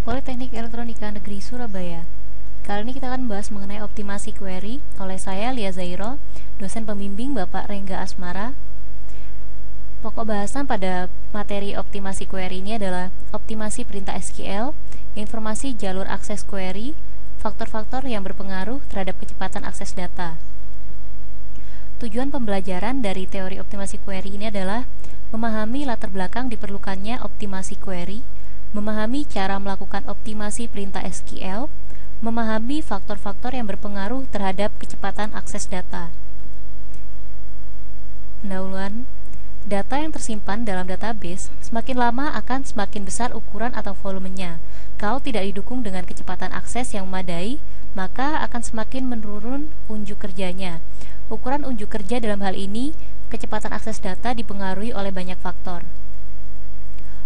Politeknik Elektronika Negeri Surabaya. Kali ini kita akan membahas mengenai optimasi query oleh saya, Lia Zairo, dosen pembimbing Bapak Rengga Asmara. Pokok bahasan pada materi optimasi query ini adalah optimasi perintah SQL, informasi jalur akses query, faktor-faktor yang berpengaruh terhadap kecepatan akses data. Tujuan pembelajaran dari teori optimasi query ini adalah memahami latar belakang diperlukannya optimasi query, memahami cara melakukan optimasi perintah SQL, memahami faktor-faktor yang berpengaruh terhadap kecepatan akses data. Pendahuluan, data yang tersimpan dalam database semakin lama akan semakin besar ukuran atau volumenya. Kalau tidak didukung dengan kecepatan akses yang memadai, maka akan semakin menurun unjuk kerjanya. Ukuran unjuk kerja dalam hal ini, kecepatan akses data dipengaruhi oleh banyak faktor.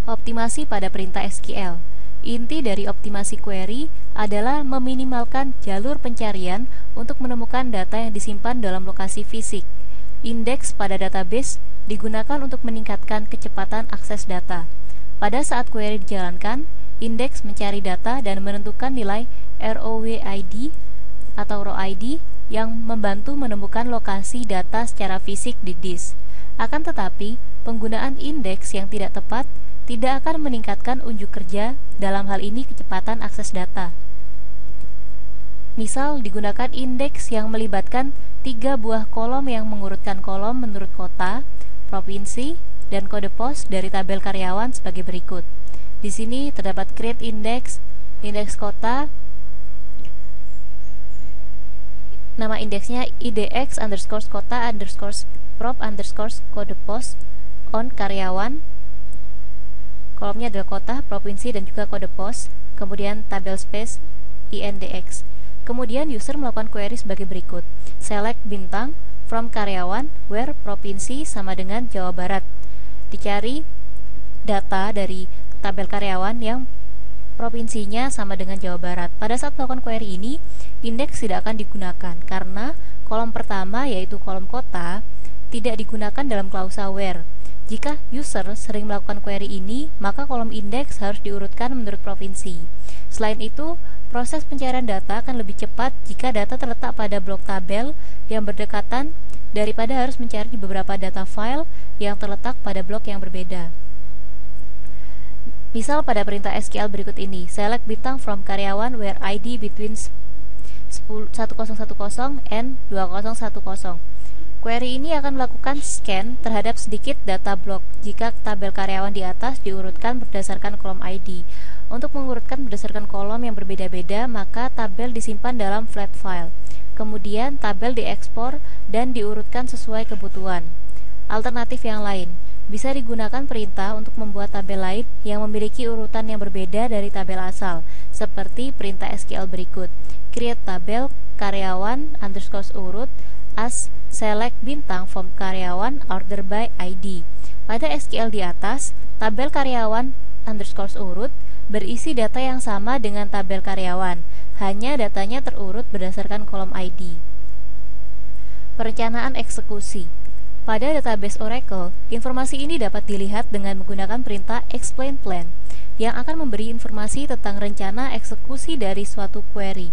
Optimasi pada perintah SQL. Inti dari optimasi query adalah meminimalkan jalur pencarian untuk menemukan data yang disimpan dalam lokasi fisik. Indeks pada database digunakan untuk meningkatkan kecepatan akses data. Pada saat query dijalankan, indeks mencari data dan menentukan nilai ROWID atau ROID yang membantu menemukan lokasi data secara fisik di disk. Akan tetapi, penggunaan indeks yang tidak tepat tidak akan meningkatkan unjuk kerja, dalam hal ini kecepatan akses data. Misal, digunakan indeks yang melibatkan 3 buah kolom yang mengurutkan kolom menurut kota, provinsi, dan kode pos dari tabel karyawan sebagai berikut. Di sini terdapat create index, indeks kota, nama indeksnya idx underscore kota underscore prop underscore kode pos on karyawan, kolomnya adalah kota, provinsi, dan juga kode pos, kemudian tabel space index. Kemudian user melakukan query sebagai berikut. Select bintang from karyawan where provinsi sama dengan Jawa Barat. Dicari data dari tabel karyawan yang provinsinya sama dengan Jawa Barat. Pada saat melakukan query ini, indeks tidak akan digunakan karena kolom pertama yaitu kolom kota tidak digunakan dalam klausa where. Jika user sering melakukan query ini, maka kolom indeks harus diurutkan menurut provinsi. Selain itu, proses pencarian data akan lebih cepat jika data terletak pada blok tabel yang berdekatan daripada harus mencari di beberapa data file yang terletak pada blok yang berbeda. Misal pada perintah SQL berikut ini, select bintang from karyawan where ID between 1010 and 2010. Query ini akan melakukan scan terhadap sedikit data blok jika tabel karyawan di atas diurutkan berdasarkan kolom ID. Untuk mengurutkan berdasarkan kolom yang berbeda-beda, maka tabel disimpan dalam flat file. Kemudian tabel diekspor dan diurutkan sesuai kebutuhan. Alternatif yang lain, bisa digunakan perintah untuk membuat tabel lain yang memiliki urutan yang berbeda dari tabel asal, seperti perintah SQL berikut. Create tabel karyawan underscore urut as select bintang from karyawan order by ID. Pada SQL di atas, tabel karyawan underscore urut berisi data yang sama dengan tabel karyawan, hanya datanya terurut berdasarkan kolom ID. Perencanaan eksekusi. Pada database Oracle, informasi ini dapat dilihat dengan menggunakan perintah explain plan yang akan memberi informasi tentang rencana eksekusi dari suatu query.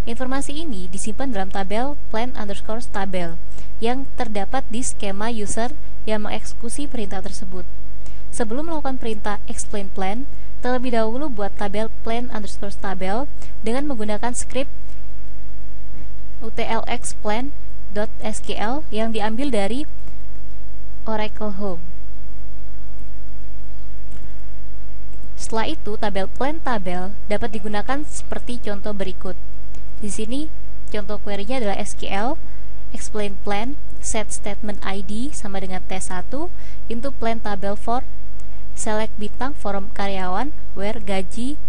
Informasi ini disimpan dalam tabel plan underscore tabel yang terdapat di skema user yang mengeksekusi perintah tersebut. Sebelum melakukan perintah explain plan, terlebih dahulu buat tabel plan underscore tabel dengan menggunakan script utlx plan.sql yang diambil dari Oracle Home. Setelah itu, tabel plan tabel dapat digunakan seperti contoh berikut. Di sini, contoh query-nya adalah SQL explain plan set statement ID sama dengan T1 into plan tabel for select bintang from karyawan where gaji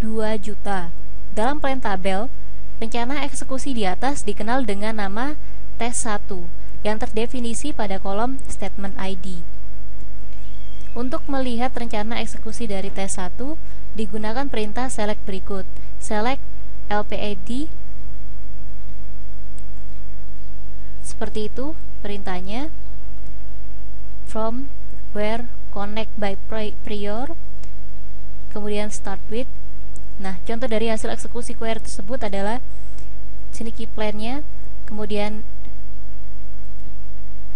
2 juta. Dalam plan tabel, rencana eksekusi di atas dikenal dengan nama T1 yang terdefinisi pada kolom statement ID. Untuk melihat rencana eksekusi dari T1, digunakan perintah select berikut. Select LPAD. Seperti itu perintahnya. From where connect by prior, kemudian start with Nah, contoh dari hasil eksekusi query tersebut adalah sini key plan-nya, kemudian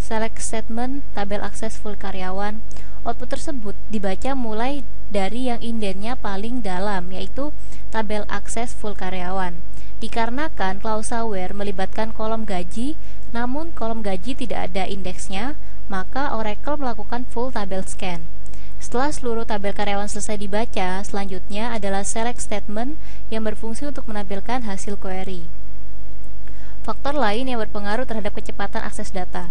select statement, tabel akses full karyawan. Output tersebut dibaca mulai dari yang indennya paling dalam, yaitu tabel akses full karyawan. Dikarenakan klausa where melibatkan kolom gaji, namun kolom gaji tidak ada indeksnya, maka Oracle melakukan full tabel scan. Setelah seluruh tabel karyawan selesai dibaca, selanjutnya adalah select statement yang berfungsi untuk menampilkan hasil query. Faktor lain yang berpengaruh terhadap kecepatan akses data.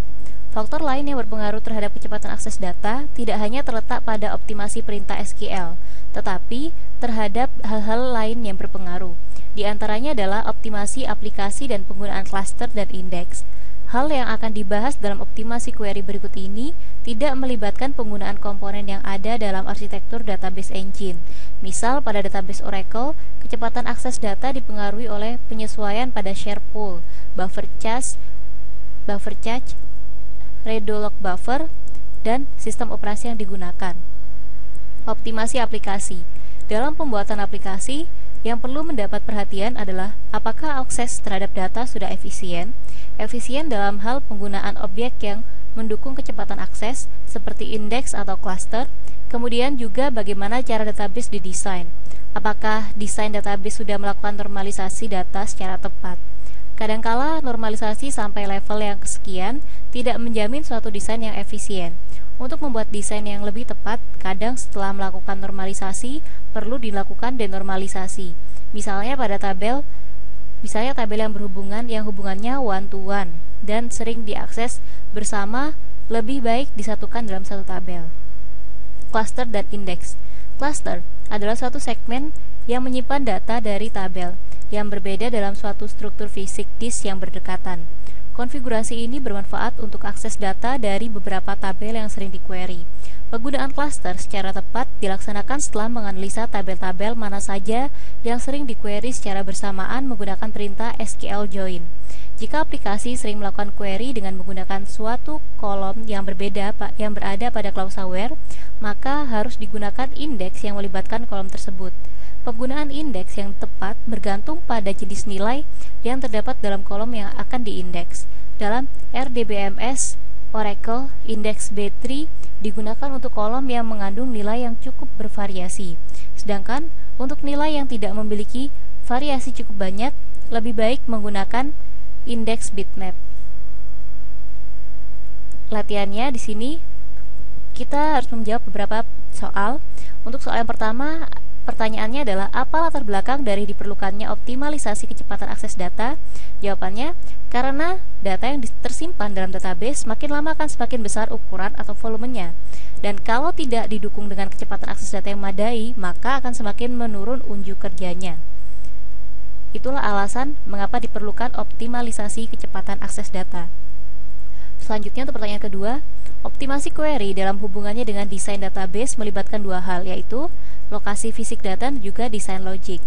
Faktor lain yang berpengaruh terhadap kecepatan akses data tidak hanya terletak pada optimasi perintah SQL, tetapi terhadap hal-hal lain yang berpengaruh. Di antaranya adalah optimasi aplikasi dan penggunaan cluster dan indeks. Hal yang akan dibahas dalam optimasi query berikut ini tidak melibatkan penggunaan komponen yang ada dalam arsitektur database engine. Misal, pada database Oracle, kecepatan akses data dipengaruhi oleh penyesuaian pada share pool, buffer cache, redo log buffer, dan sistem operasi yang digunakan. Optimasi aplikasi. Dalam pembuatan aplikasi, yang perlu mendapat perhatian adalah apakah akses terhadap data sudah efisien dalam hal penggunaan objek yang mendukung kecepatan akses seperti indeks atau cluster, kemudian juga bagaimana cara database didesain. Apakah desain database sudah melakukan normalisasi data secara tepat. Kadangkala normalisasi sampai level yang kesekian tidak menjamin suatu desain yang efisien. Untuk membuat desain yang lebih tepat, kadang setelah melakukan normalisasi perlu dilakukan denormalisasi. Misalnya tabel yang hubungannya one to one dan sering diakses bersama lebih baik disatukan dalam satu tabel. Cluster dan indeks. Cluster adalah suatu segmen yang menyimpan data dari tabel yang berbeda dalam suatu struktur fisik disk yang berdekatan. Konfigurasi ini bermanfaat untuk akses data dari beberapa tabel yang sering diquery. Penggunaan cluster secara tepat dilaksanakan setelah menganalisa tabel-tabel mana saja yang sering diquery secara bersamaan menggunakan perintah SQL join. Jika aplikasi sering melakukan query dengan menggunakan suatu kolom yang berbeda yang berada pada klausa where, maka harus digunakan indeks yang melibatkan kolom tersebut. Penggunaan indeks yang tepat bergantung pada jenis nilai yang terdapat dalam kolom yang akan diindeks. Dalam RDBMS Oracle, indeks B3 digunakan untuk kolom yang mengandung nilai yang cukup bervariasi. Sedangkan untuk nilai yang tidak memiliki variasi cukup banyak, lebih baik menggunakan indeks bitmap. Latihannya di sini kita harus menjawab beberapa soal. Untuk soal yang pertama, pertanyaannya adalah apa latar belakang dari diperlukannya optimalisasi kecepatan akses data? Jawabannya, karena data yang tersimpan dalam database makin lama akan semakin besar ukuran atau volumenya. Dan kalau tidak didukung dengan kecepatan akses data yang memadai, maka akan semakin menurun unjuk kerjanya. Itulah alasan mengapa diperlukan optimalisasi kecepatan akses data. Selanjutnya untuk pertanyaan kedua, optimasi query dalam hubungannya dengan desain database melibatkan dua hal, yaitu lokasi fisik data dan juga desain logik.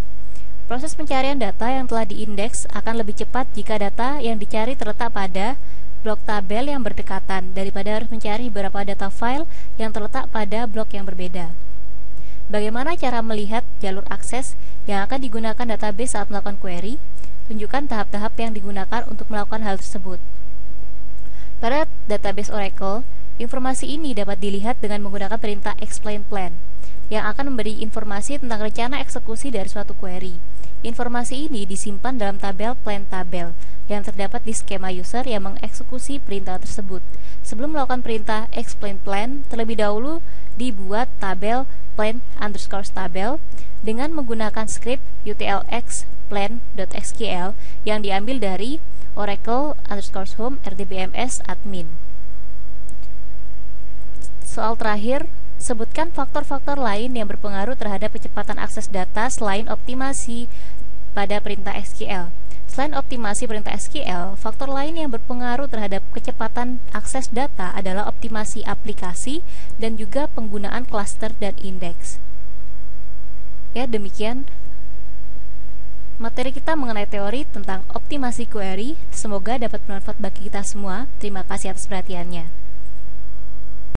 Proses pencarian data yang telah diindeks akan lebih cepat jika data yang dicari terletak pada blok tabel yang berdekatan daripada harus mencari beberapa data file yang terletak pada blok yang berbeda. Bagaimana cara melihat jalur akses yang akan digunakan database saat melakukan query? Tunjukkan tahap-tahap yang digunakan untuk melakukan hal tersebut. Pada database Oracle, informasi ini dapat dilihat dengan menggunakan perintah explain plan yang akan memberi informasi tentang rencana eksekusi dari suatu query. Informasi ini disimpan dalam tabel plan tabel yang terdapat di skema user yang mengeksekusi perintah tersebut. Sebelum melakukan perintah explain plan, terlebih dahulu dibuat tabel plan underscore tabel dengan menggunakan script utlx plan.sql yang diambil dari Oracle underscore home rdbms admin. Soal terakhir, sebutkan faktor-faktor lain yang berpengaruh terhadap kecepatan akses data selain optimasi pada perintah SQL. Selain optimasi perintah SQL, faktor lain yang berpengaruh terhadap kecepatan akses data adalah optimasi aplikasi dan juga penggunaan cluster dan indeks. Ya, demikian materi kita mengenai teori tentang optimasi query. Semoga dapat bermanfaat bagi kita semua. Terima kasih atas perhatiannya.